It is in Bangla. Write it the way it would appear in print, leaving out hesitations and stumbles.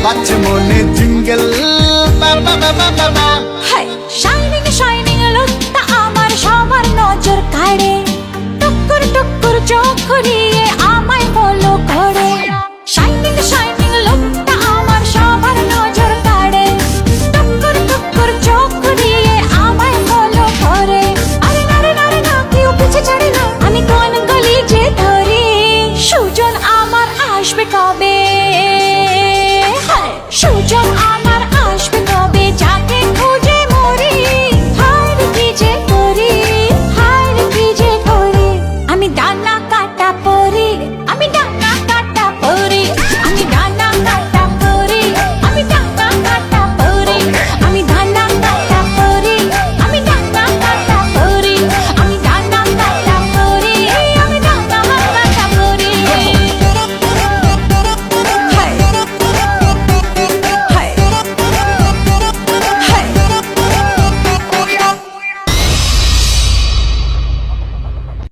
বাজছে মনে জিঙ্গল বাবা বাবা বাবা। হাই শাইনিং শাইনিং লুকটা আমার সবার নজর কাড়ে, টুকুর টুকুর চোখ ঘুরিয়ে আমায় ফলো করে। শাইনিং শাইনিং লুকটা আমার সবার নজর কাড়ে, টুকুর টুকুর চোখ ঘুরিয়ে আমায় ফলো করে। আরে না রে না রে না, কেউ পিছে ছাড়ে না, আমি কোন গলি যে ধরি। সুজন আমার আসবে কবে, সুজন আমার আসবে কবে, যাকে খুঁজে মরি। হায় রে কি যে করি, হায় রে কি যে করি, আমি ডানা কাটা পরি, আমি ডানা